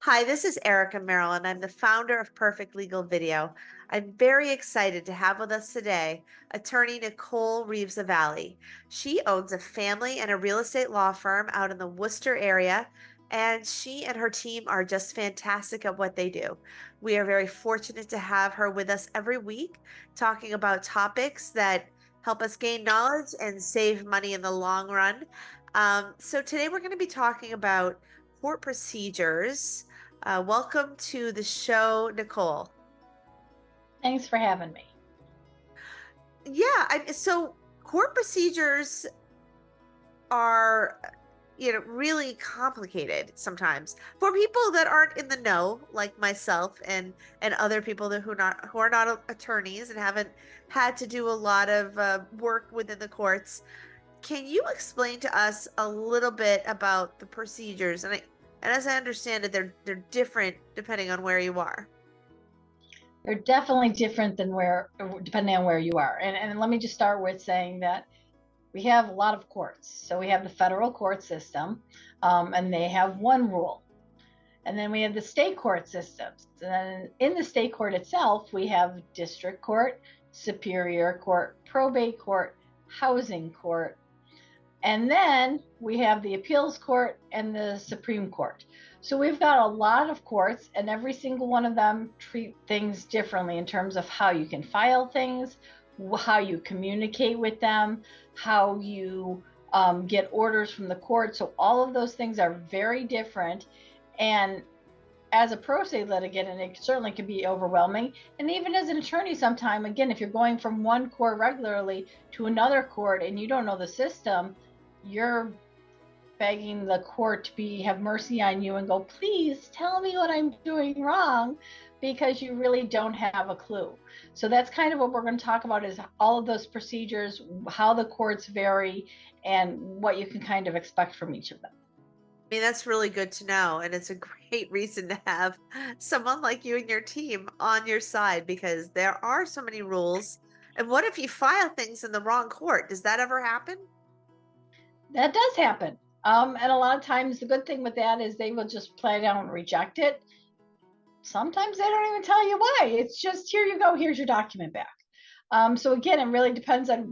Hi, this is Erica Merrill, and I'm the founder of Perfect Legal Video. I'm very excited to have with us today Attorney Nicole Reeves Lavallee. She owns a family and a real estate law firm out in the Worcester area, and she and her team are just fantastic at what they do. We are very fortunate to have her with us every week, talking about topics that help us gain knowledge and save money in the long run. So today we're going to be talking about court procedures. Welcome to the show, Nicole. Thanks for having me. Yeah, so court procedures are, really complicated sometimes for people that aren't in the know, like myself and other people who are not attorneys and haven't had to do a lot of work within the courts. Can you explain to us a little bit about the procedures? And as I understand it, they're different depending on where you are. They're definitely different than depending on where you are. And let me just start with saying that we have a lot of courts. So we have the federal court system, and they have one rule. And then we have the state court systems. And then in the state court itself, we have district court, superior court, probate court, housing court, and then we have the appeals court and the Supreme Court. So we've got a lot of courts, and every single one of them treat things differently in terms of how you can file things, how you communicate with them, how you get orders from the court. So all of those things are very different. And as a pro se litigant, and it certainly can be overwhelming. And even as an attorney, sometime, again, if you're going from one court regularly to another court and you don't know the system, you're begging the court to have mercy on you and go, please tell me what I'm doing wrong, because you really don't have a clue. So that's kind of what we're going to talk about, is all of those procedures, how the courts vary, and what you can kind of expect from each of them. I mean, that's really good to know. And it's a great reason to have someone like you and your team on your side because there are so many rules. And what if you file things in the wrong court? Does that ever happen? That does happen. And a lot of times the good thing with that is they will just play down and reject it. Sometimes they don't even tell you why. It's just, here you go, here's your document back. So again, it really depends on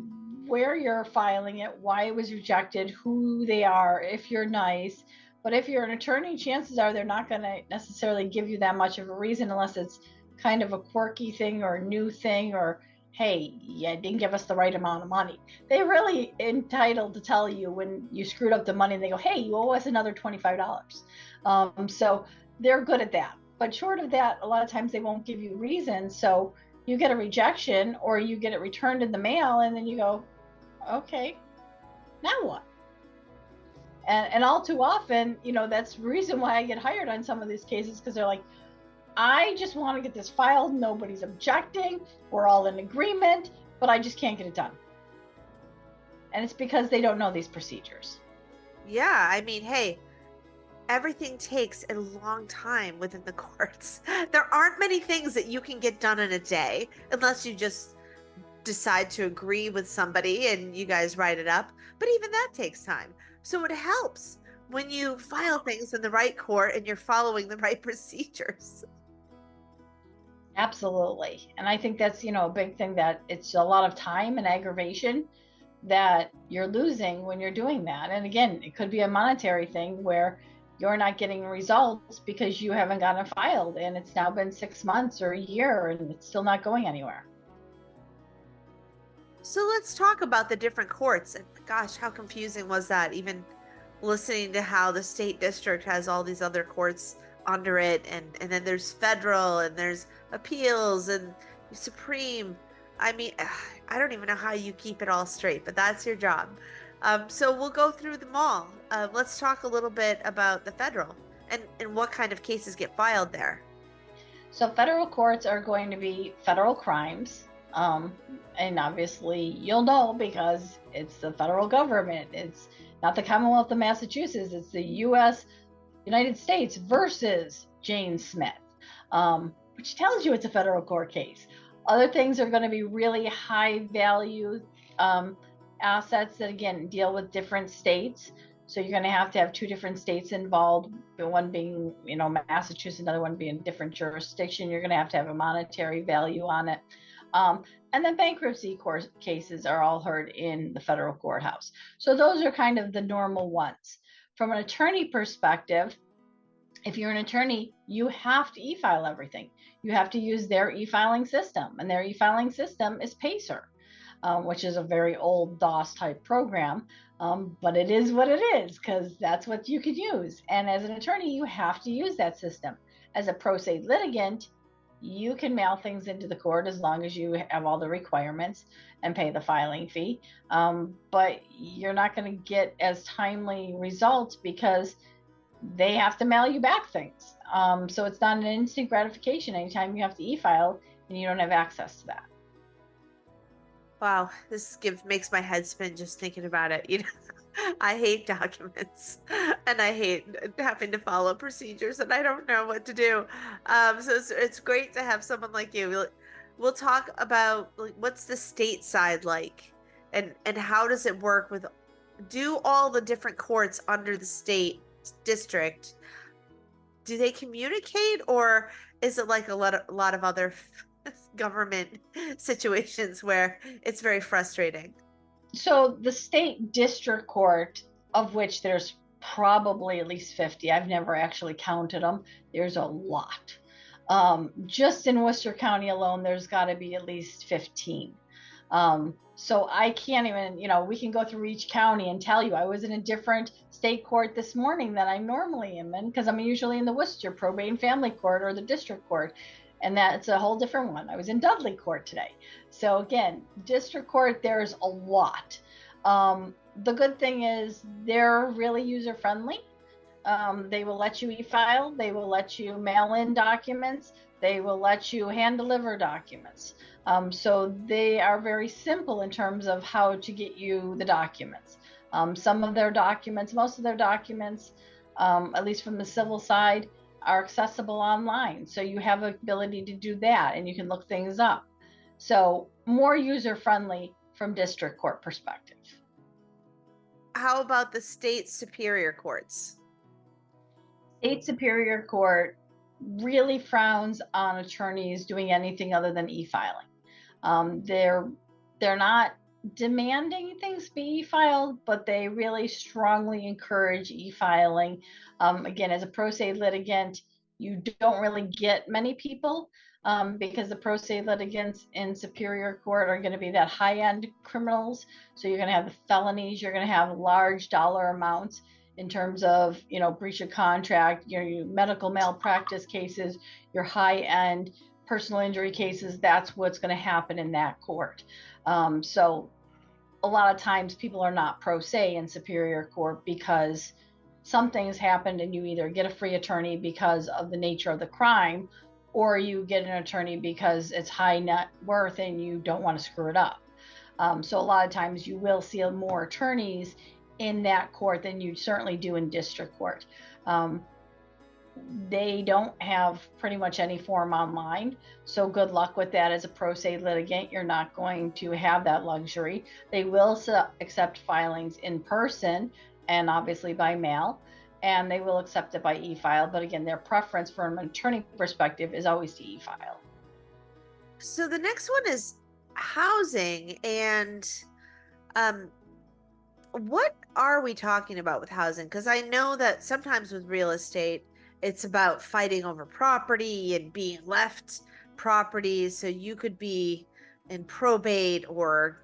where you're filing it, why it was rejected, who they are, if you're nice. But if you're an attorney, chances are they're not going to necessarily give you that much of a reason unless it's kind of a quirky thing or a new thing, or hey, you didn't give us the right amount of money. They're really entitled to tell you when you screwed up the money, and they go, hey, you owe us another $25. So they're good at that. But short of that, a lot of times they won't give you reasons. So you get a rejection or you get it returned in the mail, and then you go, okay, now what? And all too often, that's the reason why I get hired on some of these cases, because they're like, I just want to get this filed. Nobody's objecting. We're all in agreement, but I just can't get it done. And it's because they don't know these procedures. Yeah, I mean, hey, everything takes a long time within the courts. There aren't many things that you can get done in a day unless you just decide to agree with somebody and you guys write it up. But even that takes time. So it helps when you file things in the right court and you're following the right procedures. Absolutely. And I think that's, a big thing, that it's a lot of time and aggravation that you're losing when you're doing that. And again, it could be a monetary thing where you're not getting results because you haven't gotten it filed, and it's now been 6 months or a year and it's still not going anywhere. So let's talk about the different courts. And gosh, how confusing was that? Even listening to how the state district has all these other courts under it, and then there's federal and there's appeals and supreme. I mean, I don't even know how you keep it all straight, but that's your job. So we'll go through them all. Let's talk a little bit about the federal and what kind of cases get filed there. So federal courts are going to be federal crimes. And obviously you'll know because it's the federal government. It's not the Commonwealth of Massachusetts. It's the United States versus Jane Smith, which tells you it's a federal court case. Other things are going to be really high value assets that, again, deal with different states. So you're going to have two different states involved, one being, Massachusetts, another one being a different jurisdiction. You're going to have a monetary value on it. And then bankruptcy court cases are all heard in the federal courthouse. So those are kind of the normal ones. From an attorney perspective, if you're an attorney, you have to e-file everything. You have to use their e-filing system, and their e-filing system is Pacer, which is a very old DOS type program. But it is what it is, because that's what you could use. And as an attorney, you have to use that system. As a pro se litigant, you can mail things into the court as long as you have all the requirements and pay the filing fee. But you're not going to get as timely results because they have to mail you back things. So it's not an instant gratification anytime you have to e-file and you don't have access to that. Wow, this makes my head spin just thinking about it. I hate documents and I hate having to follow procedures and I don't know what to do. So it's great to have someone like you. We'll talk about like what's the state side like and how does it work do all the different courts under the state district, do they communicate or is it like a lot of other government situations where it's very frustrating? So the state district court, of which there's probably at least 50, I've never actually counted them, there's a lot. Just in Worcester County alone, there's got to be at least 15. So I can't even, we can go through each county and tell you I was in a different state court this morning than I normally am in, because I'm usually in the Worcester probate and family court or the district court. And that's a whole different one. I was in Dudley court today. So again, district court, there's a lot. The good thing is they're really user friendly. They will let you e-file. They will let you mail in documents. They will let you hand deliver documents. So they are very simple in terms of how to get you the documents. Most of their documents, at least from the civil side, are accessible online. So you have the ability to do that and you can look things up. So more user friendly from district court perspective. How about the state superior courts? State superior court really frowns on attorneys doing anything other than e-filing. They're not demanding things be e-filed, but they really strongly encourage e-filing. Again, as a pro se litigant, you don't really get many people because the pro se litigants in superior court are going to be that high-end criminals. So you're going to have the felonies, you're going to have large dollar amounts in terms of, breach of contract, your medical malpractice cases, your high-end personal injury cases. That's what's going to happen in that court. So a lot of times people are not pro se in superior court because something has happened and you either get a free attorney because of the nature of the crime or you get an attorney because it's high net worth and you don't want to screw it up. So a lot of times you will see more attorneys in that court than you certainly do in district court. They don't have pretty much any form online, so good luck with that. As a pro se litigant, you're not going to have that luxury. They will accept filings in person and obviously by mail, and they will accept it by e-file, but again, their preference from an attorney perspective is always to e-file. So the next one is housing, and what are we talking about with housing? Because I know that sometimes with real estate, it's about fighting over property and being left properties. So you could be in probate or,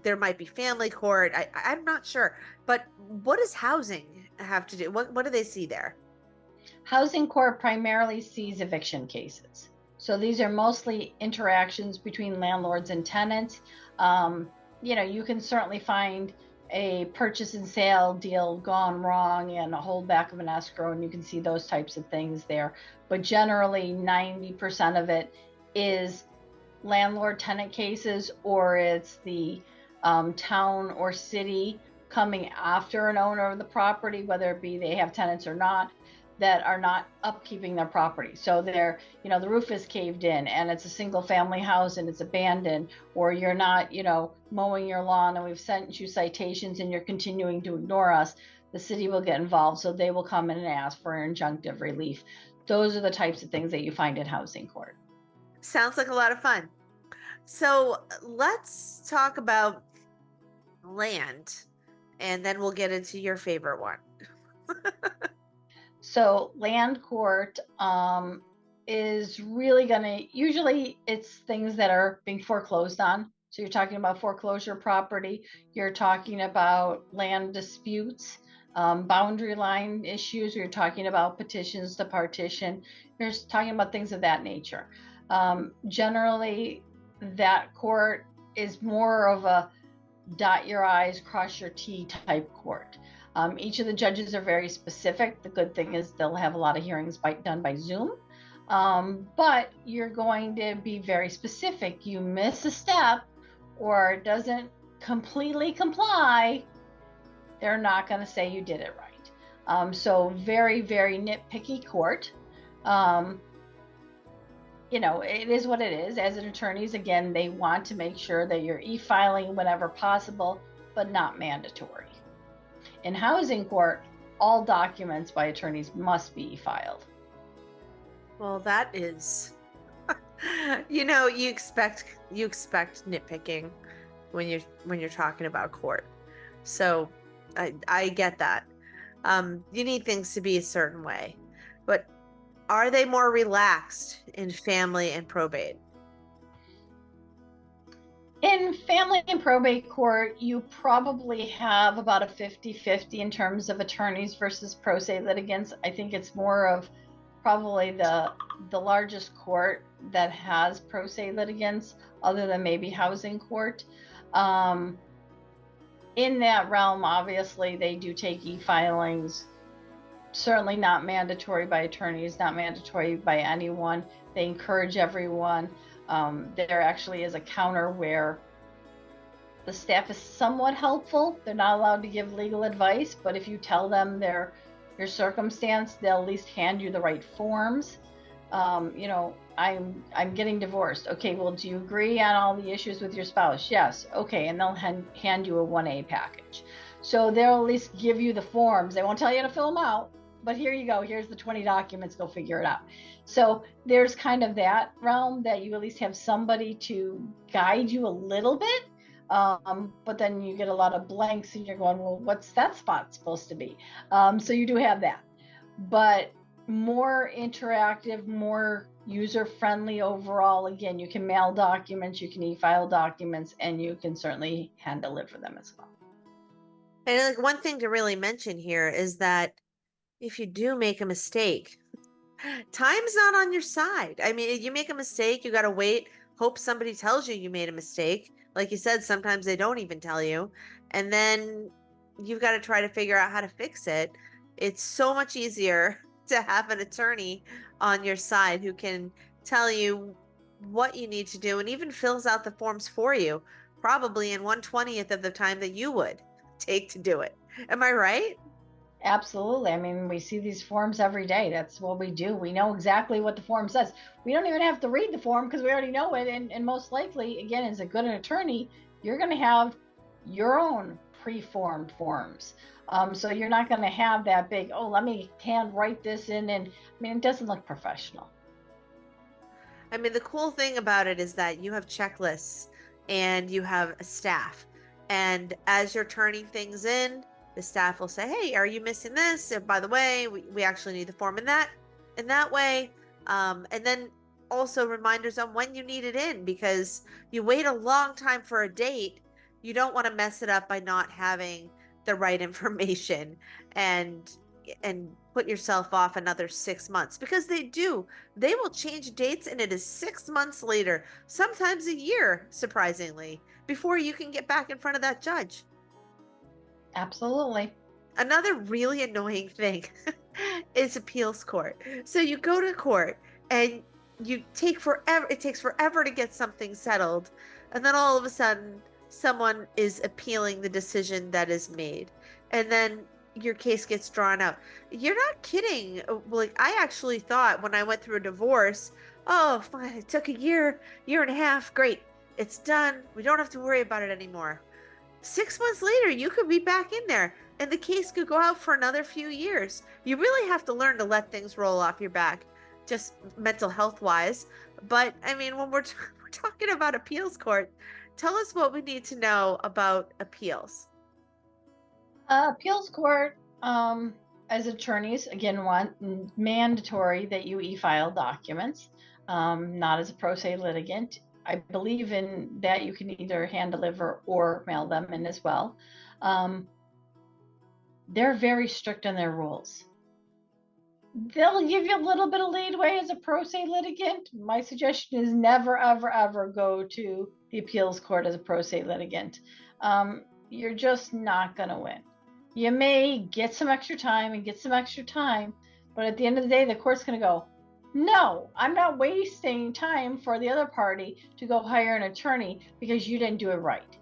there might be family court. I'm not sure. But what does housing have to do? What do they see there? Housing court primarily sees eviction cases. So these are mostly interactions between landlords and tenants. You can certainly find a purchase and sale deal gone wrong and a holdback of an escrow, and you can see those types of things there. But generally 90% of it is landlord tenant cases, or it's the town or city coming after an owner of the property, whether it be they have tenants or not, that are not upkeeping their property. So they're, the roof is caved in and it's a single family house and it's abandoned, or you're not, mowing your lawn and we've sent you citations and you're continuing to ignore us, the city will get involved. So they will come in and ask for injunctive relief. Those are the types of things that you find in housing court. Sounds like a lot of fun. So let's talk about land, and then we'll get into your favorite one. So land court is really usually it's things that are being foreclosed on. So you're talking about foreclosure property, you're talking about land disputes, boundary line issues, you're talking about petitions to partition, you're talking about things of that nature. Generally, that court is more of a dot your I's, cross your T type court. Each of the judges are very specific. The good thing is they'll have a lot of hearings done by Zoom, but you're going to be very specific. You miss a step or it doesn't completely comply, they're not going to say you did it right. So very, very nitpicky court. It is what it is. As an attorneys, again, they want to make sure that you're e-filing whenever possible, but not mandatory. In housing court, all documents by attorneys must be e-filed. Well, that is, you expect nitpicking when you're talking about court. So I get that. You need things to be a certain way, but are they more relaxed in family and probate? In family and probate court, you probably have about a 50-50 in terms of attorneys versus pro se litigants. I think it's more of probably the largest court that has pro se litigants, other than maybe housing court. In that realm, obviously, they do take e-filings. Certainly not mandatory by attorneys, not mandatory by anyone. They encourage everyone. There actually is a counter where the staff is somewhat helpful. They're not allowed to give legal advice, but if you tell them your circumstance, they'll at least hand you the right forms. I'm getting divorced. Okay, well, do you agree on all the issues with your spouse? Yes. Okay, and they'll hand you a 1A package. So they'll at least give you the forms. They won't tell you to fill them out, but here you go. Here's the 20 documents. Go figure it out. So there's kind of that realm that you at least have somebody to guide you a little bit. But then you get a lot of blanks and you're going, well, what's that spot supposed to be? So you do have that, but more interactive, more user-friendly overall. Again, you can mail documents, you can e-file documents, and you can certainly hand deliver them as well. And like one thing to really mention here is that if you do make a mistake, time's not on your side. I mean, you make a mistake, you got to wait, hope somebody tells you made a mistake. Like you said, sometimes they don't even tell you. And then you've got to try to figure out how to fix it. It's so much easier to have an attorney on your side who can tell you what you need to do and even fills out the forms for you, probably in 1/20th of the time that you would take to do it. Am I right? Absolutely. I mean, we see these forms every day. That's what we do. We know exactly what the form says. We don't even have to read the form because we already know it. And most likely, again, as a good attorney, you're going to have your own pre-formed forms. So you're not going to have that big, oh, let me hand write this in. And I mean, it doesn't look professional. I mean, the cool thing about it is that you have checklists and you have a staff. And as you're turning things in, the staff will say, hey, are you missing this? And by the way, we actually need the form in that way. And then also reminders on when you need it in, because you wait a long time for a date. You don't want to mess it up by not having the right information and put yourself off another 6 months, because they will change dates and it is 6 months later, sometimes a year, surprisingly, before you can get back in front of that judge. Absolutely. Another really annoying thing is appeals court. So you go to court and it takes forever to get something settled, and then all of a sudden someone is appealing the decision that is made, and then your case gets drawn out. You're not kidding. Like I actually thought when I went through a divorce, oh, fine, it took a year, year and a half. Great. It's done. We don't have to worry about it anymore. 6 months later, you could be back in there and the case could go out for another few years. You really have to learn to let things roll off your back, just mental health wise. But I mean, when we're talking about appeals court, tell us what we need to know about appeals. Appeals court, as attorneys, again, want mandatory that you e-file documents, not as a pro se litigant. I believe in that you can either hand deliver or mail them in as well. They're very strict on their rules. They'll give you a little bit of leeway as a pro se litigant. My suggestion is never, ever, ever go to the appeals court as a pro se litigant. You're just not going to win. You may get some extra time and get some extra time, but at the end of the day, the court's going to go, no, I'm not wasting time for the other party to go hire an attorney because you didn't do it right.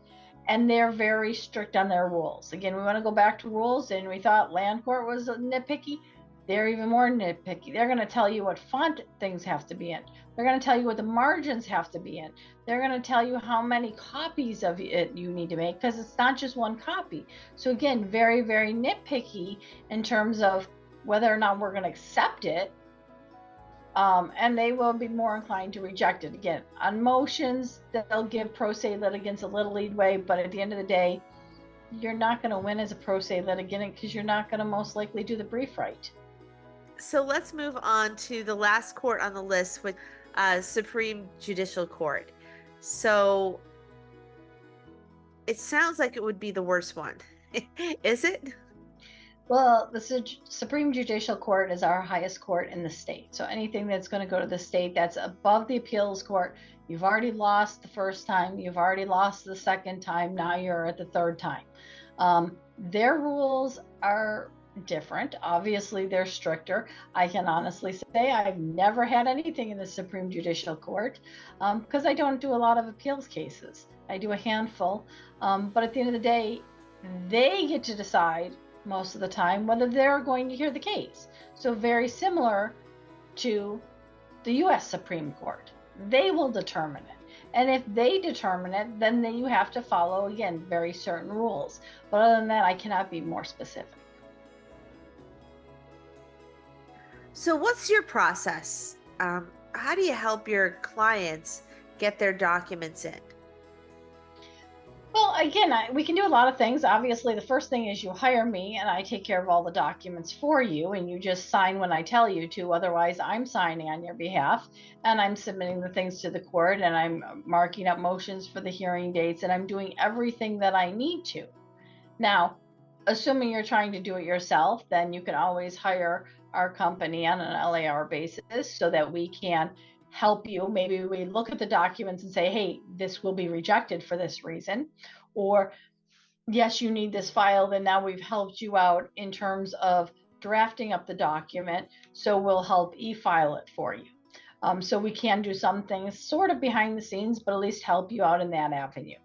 And they're very strict on their rules. Again, we want to go back to rules, and we thought land court was nitpicky. They're even more nitpicky. They're going to tell you what font things have to be in. They're going to tell you what the margins have to be in. They're going to tell you how many copies of it you need to make, because it's not just one copy. So again, very, very nitpicky in terms of whether or not we're going to accept it. And they will be more inclined to reject it. Again, on motions, they'll give pro se litigants a little leeway, but at the end of the day, you're not going to win as a pro se litigant because you're not going to most likely do the brief right. So let's move on to the last court on the list, with Supreme Judicial Court. So it sounds like it would be the worst one. Is it? Well, the Supreme Judicial Court is our highest court in the state. So anything that's going to go to the state that's above the appeals court, you've already lost the first time, you've already lost the second time, now you're at the third time. Their rules are different. Obviously, they're stricter. I can honestly say I've never had anything in the Supreme Judicial Court because I don't do a lot of appeals cases. I do a handful. But at the end of the day, they get to decide most of the time whether they're going to hear the case. So very similar to the U.S. Supreme Court. They will determine it. And if they determine it, then you have to follow, again, very certain rules. But other than that, I cannot be more specific. So what's your process? How do you help your clients get their documents in? Well, again, we can do a lot of things. Obviously, the first thing is you hire me and I take care of all the documents for you, and you just sign when I tell you to. Otherwise, I'm signing on your behalf and I'm submitting the things to the court, and I'm marking up motions for the hearing dates, and I'm doing everything that I need to. Now, assuming you're trying to do it yourself, then you can always hire our company on an LAR basis so that we can help you. Maybe we look at the documents and say, hey, this will be rejected for this reason, or yes, you need this file. Then now we've helped you out in terms of drafting up the document, so we'll help e-file it for you. So we can do some things sort of behind the scenes, but at least help you out in that avenue.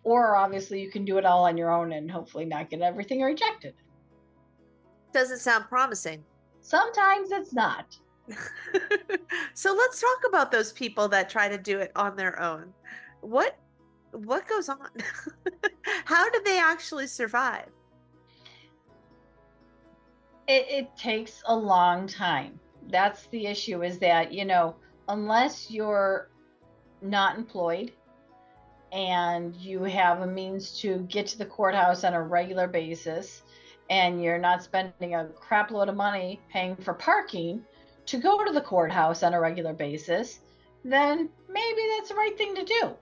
Or obviously you can do it all on your own and hopefully not get everything rejected. Doesn't sound promising. Sometimes it's not. So let's talk about those people that try to do it on their own. What goes on? How do they actually survive? It takes a long time. That's the issue, is that, unless you're not employed and you have a means to get to the courthouse on a regular basis, and you're not spending a crap load of money paying for parking to go to the courthouse on a regular basis, then maybe that's the right thing to do.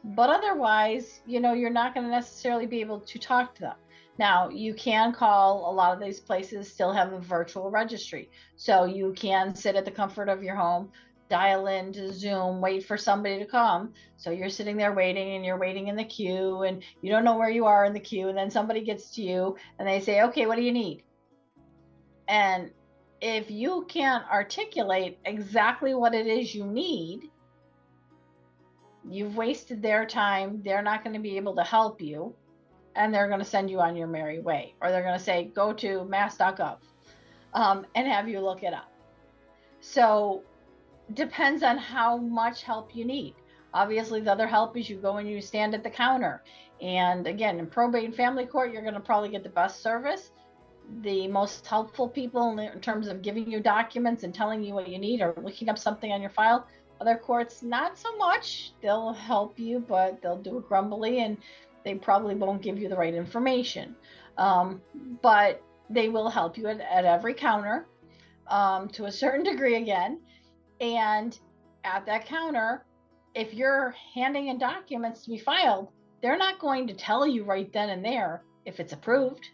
But otherwise, you're not going to necessarily be able to talk to them. Now, you can call. A lot of these places still have a virtual registry. So you can sit at the comfort of your home, dial into Zoom, wait for somebody to come. So you're sitting there waiting, and you're waiting in the queue, and you don't know where you are in the queue. And then somebody gets to you and they say, okay, what do you need? And if you can't articulate exactly what it is you need, you've wasted their time. They're not going to be able to help you. and they're going to send you on your merry way, or they're going to say, go to mass.gov and have you look it up. So depends on how much help you need. Obviously, the other help is you go and you stand at the counter. And again, in probate and family court, you're going to probably get the best service. The most helpful people in terms of giving you documents and telling you what you need or looking up something on your file. Other courts, not so much. They'll help you, but they'll do it grumbly and they probably won't give you the right information. But they will help you at every counter to a certain degree again. And at that counter, if you're handing in documents to be filed, they're not going to tell you right then and there if it's approved.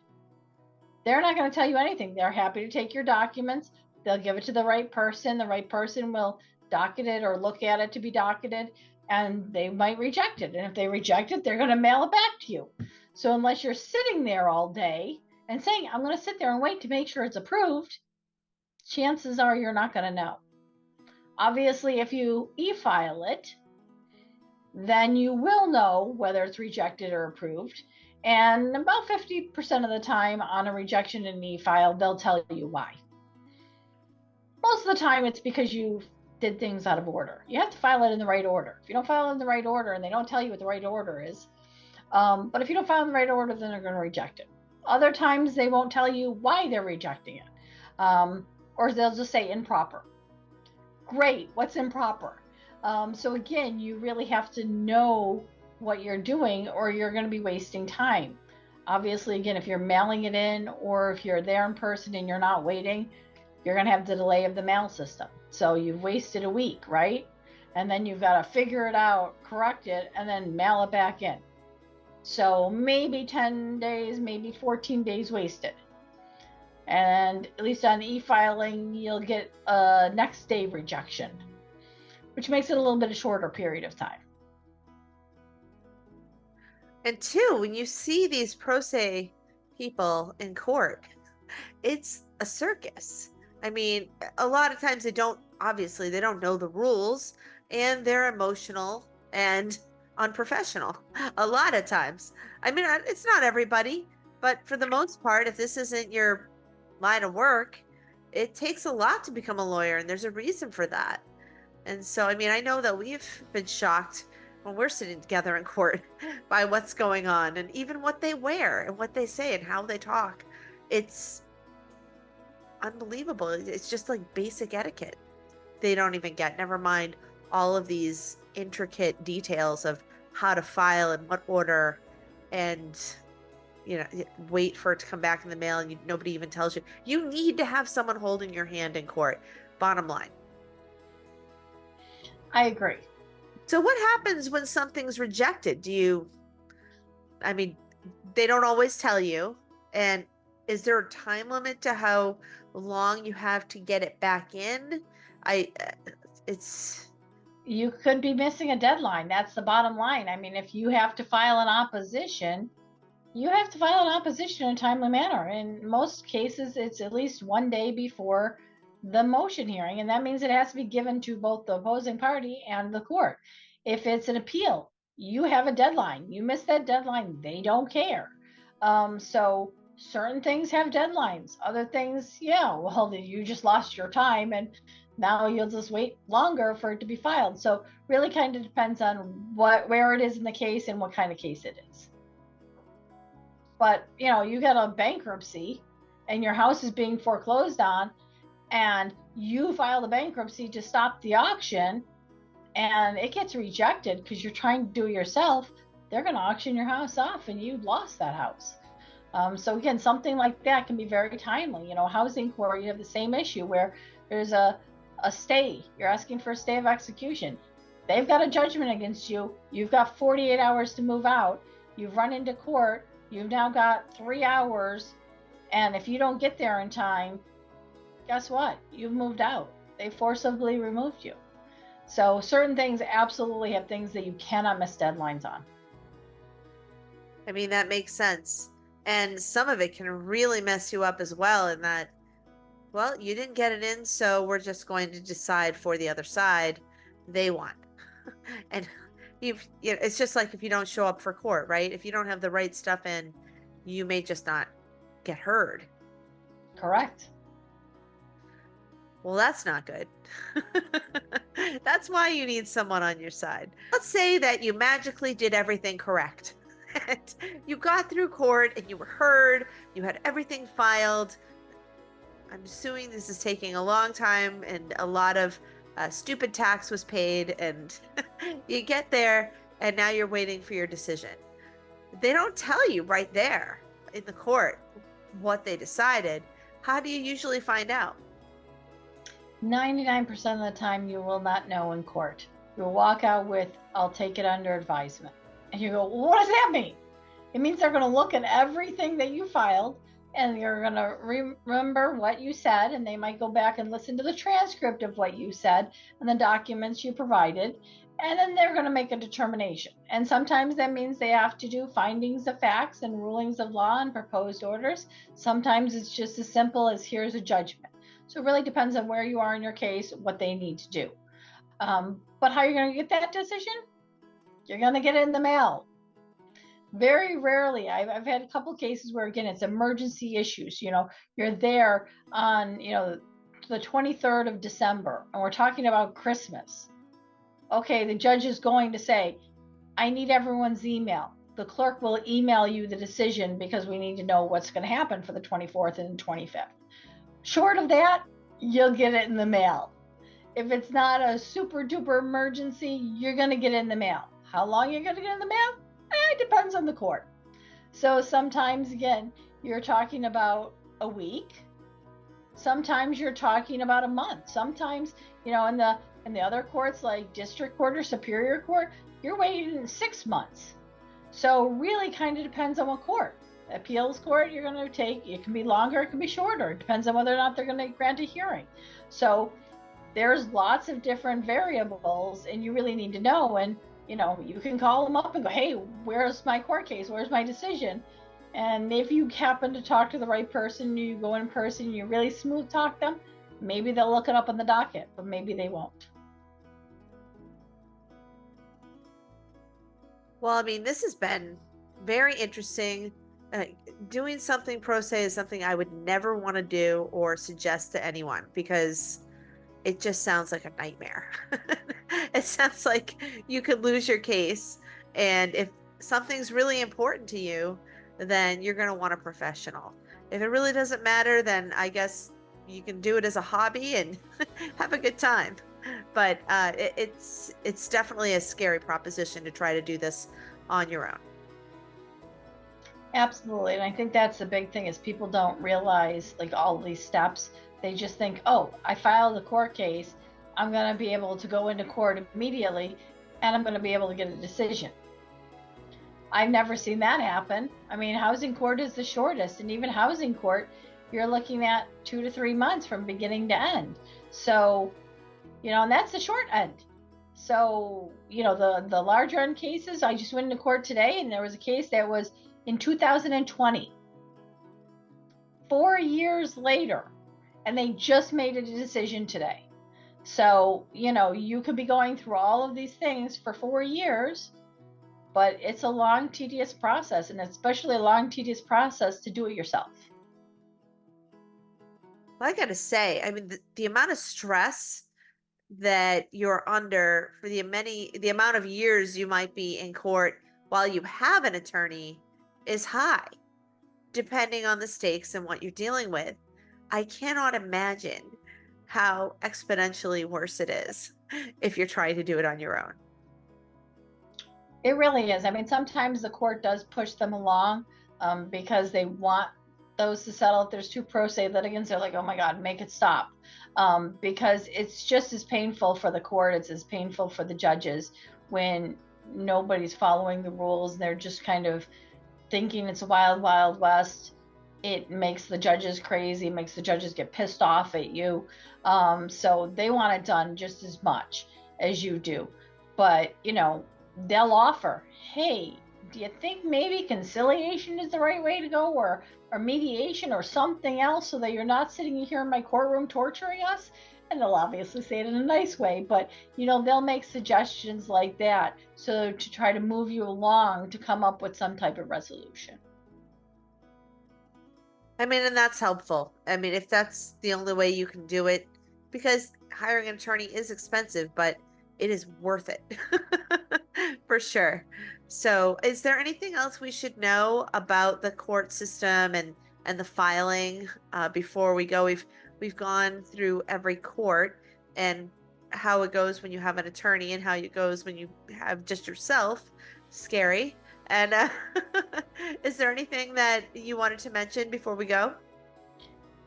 They're not going to tell you anything. They're happy to take your documents. They'll give it to the right person. The right person will docket it or look at it to be docketed, and they might reject it. And if they reject it, they're going to mail it back to you. So unless you're sitting there all day and saying, I'm going to sit there and wait to make sure it's approved, chances are you're not going to know. Obviously, if you e-file it, then you will know whether it's rejected or approved. And about 50% of the time on a rejection in e-file, they'll tell you why. Most of the time, it's because you did things out of order. You have to file it in the right order. If you don't file it in the right order, and they don't tell you what the right order is, but if you don't file in the right order, then they're going to reject it. Other times, they won't tell you why they're rejecting it, or they'll just say improper. Great, what's improper? So again, you really have to know what you're doing or you're going to be wasting time. Obviously, again, if you're mailing it in or if you're there in person and you're not waiting, you're going to have the delay of the mail system. So you've wasted a week, right? And then you've got to figure it out, correct it, and then mail it back in. So maybe 10 days, maybe 14 days wasted. And at least on e-filing, you'll get a next day rejection, which makes it a little bit of shorter period of time. And two, when you see these pro se people in court, it's a circus. I mean, a lot of times they don't know the rules and they're emotional and unprofessional. A lot of times. I mean, it's not everybody, but for the most part, if this isn't your line of work, it takes a lot to become a lawyer, and there's a reason for that. And so, I mean, I know that we've been shocked when we're sitting together in court by what's going on and even what they wear and what they say and how they talk. It's unbelievable. It's just like basic etiquette. They don't even get, never mind all of these intricate details of how to file in what order and wait for it to come back in the mail and nobody even tells you. You need to have someone holding your hand in court. Bottom line. I agree. So what happens when something's rejected? They don't always tell you. And is there a time limit to how long you have to get it back in? You could be missing a deadline. That's the bottom line. I mean, if you have to file an opposition, you have to file an opposition in a timely manner. In most cases, it's at least 1 day before the motion hearing, and that means it has to be given to both the opposing party and the court. If it's an appeal, you have a deadline. You miss that deadline, they don't care. So certain things have deadlines. Other things, you just lost your time and now you'll just wait longer for it to be filed. So really kind of depends on where it is in the case and what kind of case it is. But, you got a bankruptcy and your house is being foreclosed on and you file the bankruptcy to stop the auction and it gets rejected because you're trying to do it yourself, they're going to auction your house off and you lost that house. So again, something like that can be very timely. Housing court, you have the same issue where there's a stay. You're asking for a stay of execution. They've got a judgment against you. You've got 48 hours to move out. You've run into court. You've now got 3 hours. And if you don't get there in time, guess what? You've moved out. They forcibly removed you. So certain things absolutely have things that you cannot miss deadlines on. I mean, that makes sense. And some of it can really mess you up as well in that, well, you didn't get it in, so we're just going to decide for the other side they won. And It's just like if you don't show up for court, right? If you don't have the right stuff in, you may just not get heard. Correct. Well, that's not good. That's why you need someone on your side. Let's say that you magically did everything correct. And you got through court and you were heard, you had everything filed. I'm assuming this is taking a long time and a lot of stupid tax was paid, and you get there and now you're waiting for your decision. They don't tell you right there in the court what they decided. How do you usually find out? 99% of the time, you will not know in court. You'll walk out with, I'll take it under advisement. And you go, well, what does that mean? It means they're going to look at everything that you filed and you're going to remember what you said. And they might go back and listen to the transcript of what you said and the documents you provided. And then they're going to make a determination. And sometimes that means they have to do findings of facts and rulings of law and proposed orders. Sometimes it's just as simple as here's a judgment. So it really depends on where you are in your case, what they need to do. But how you're going to get that decision? You're going to get it in the mail. Very rarely, I've had a couple of cases where, again, it's emergency issues. You're there on, the 23rd of December, and we're talking about Christmas. Okay, the judge is going to say, I need everyone's email. The clerk will email you the decision because we need to know what's going to happen for the 24th and 25th. Short of that, you'll get it in the mail. If it's not a super duper emergency, you're going to get it in the mail. How long you're going to get in the mail? It depends on the court. So sometimes, again, you're talking about a week. Sometimes you're talking about a month. Sometimes, in the other courts like district court or superior court, you're waiting 6 months. So really kind of depends on what court. Appeals court, you're going to take, it can be longer, it can be shorter. It depends on whether or not they're going to grant a hearing. So there's lots of different variables, and you really need to know. And, you can call them up and go, hey, where's my court case? Where's my decision? And if you happen to talk to the right person, you go in person, you really smooth talk them, maybe they'll look it up on the docket, but maybe they won't. Well, I mean, this has been very interesting. Doing something pro se is something I would never want to do or suggest to anyone because it just sounds like a nightmare. It sounds like you could lose your case. And if something's really important to you, then you're going to want a professional. If it really doesn't matter, then I guess you can do it as a hobby and have a good time. But it's definitely a scary proposition to try to do this on your own. Absolutely. And I think that's the big thing is people don't realize like all these steps. They just think, oh, I filed a court case. I'm going to be able to go into court immediately and I'm going to be able to get a decision. I've never seen that happen. I mean, housing court is the shortest, and even housing court, you're looking at 2 to 3 months from beginning to end. So, and that's the short end. So, the larger end cases, I just went into court today and there was a case that was in 2020, 4 years later, and they just made a decision today. So, you could be going through all of these things for 4 years, but it's a long, tedious process, and especially a long, tedious process to do it yourself. Well, I got to say, I mean, the amount of stress that you're under for the amount of years you might be in court while you have an attorney is high, depending on the stakes and what you're dealing with. I cannot imagine how exponentially worse it is if you're trying to do it on your own. It really is. I mean, sometimes the court does push them along because they want those to settle. If there's 2 pro se litigants, they're like, oh my God, make it stop. Because it's just as painful for the court. It's as painful for the judges when nobody's following the rules and they're just kind of thinking it's a wild, wild west. It makes the judges crazy, makes the judges get pissed off at you. So they want it done just as much as you do. But, they'll offer, hey, do you think maybe conciliation is the right way to go, or mediation or something else, so that you're not sitting here in my courtroom torturing us? And they'll obviously say it in a nice way, but they'll make suggestions like that so to try to move you along to come up with some type of resolution. I mean, and that's helpful. I mean, if that's the only way you can do it, because hiring an attorney is expensive, but it is worth it for sure. So, is there anything else we should know about the court system and the filing before we go? We've gone through every court and how it goes when you have an attorney and how it goes when you have just yourself. Scary. And is there anything that you wanted to mention before we go?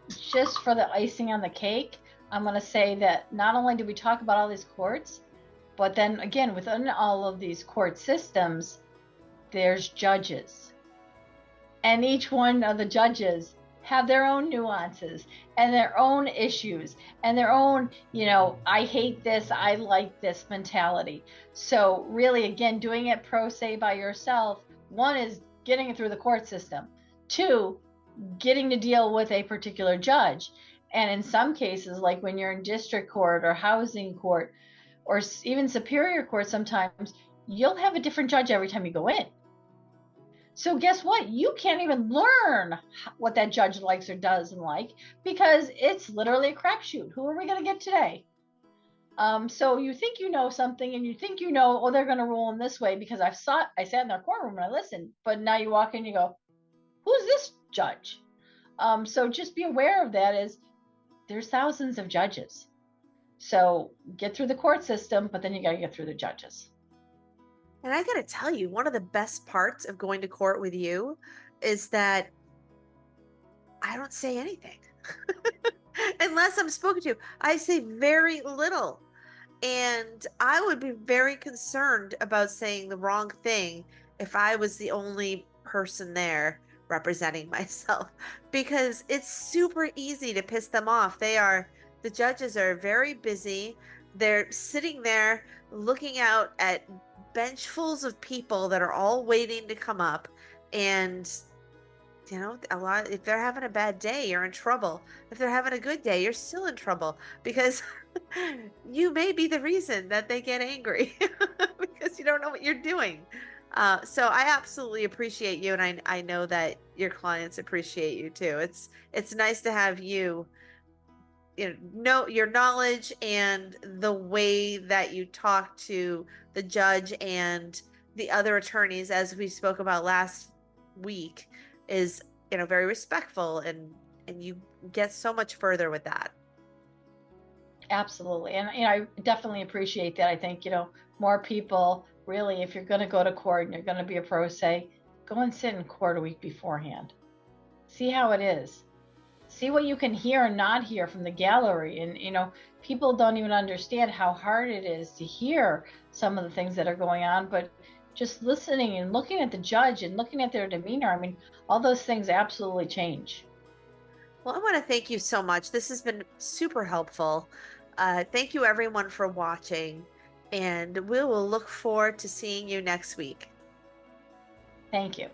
Just for the icing on the cake, I'm going to say that not only do we talk about all these courts, but then again, within all of these court systems, there's judges. And each one of the judges have their own nuances and their own issues and their own, I hate this, I like this mentality. So really, again, doing it pro se by yourself, one is getting it through the court system. Two, getting to deal with a particular judge. And in some cases, like when you're in district court or housing court or even superior court, sometimes you'll have a different judge every time you go in. So guess what? You can't even learn what that judge likes or doesn't like because it's literally a crapshoot. Who are we going to get today? So you think you know something and you think oh, they're going to rule in this way because I sat in their courtroom and I listened. But now you walk in and you go, who's this judge? So just be aware of that is there's thousands of judges. So get through the court system, but then you got to get through the judges. And I got to tell you, one of the best parts of going to court with you is that I don't say anything. Unless I'm spoken to, I say very little. And I would be very concerned about saying the wrong thing if I was the only person there representing myself because it's super easy to piss them off. The judges are very busy. They're sitting there looking out at benchfuls of people that are all waiting to come up. And if they're having a bad day, you're in trouble. If they're having a good day, you're still in trouble because you may be the reason that they get angry because you don't know what you're doing. So I absolutely appreciate you, and I know that your clients appreciate you too. It's nice to have know your knowledge and the way that you talk to the judge and the other attorneys, as we spoke about last week, is very respectful, and you get so much further with that. Absolutely. And I definitely appreciate that. I think more people really, if you're going to go to court and you're going to be a pro se, go and sit in court a week beforehand. See how it is. See what you can hear and not hear from the gallery. And people don't even understand how hard it is to hear some of the things that are going on, but just listening and looking at the judge and looking at their demeanor, I mean, all those things absolutely change. Well, I want to thank you so much. This has been super helpful. Thank you everyone for watching, and we will look forward to seeing you next week. Thank you.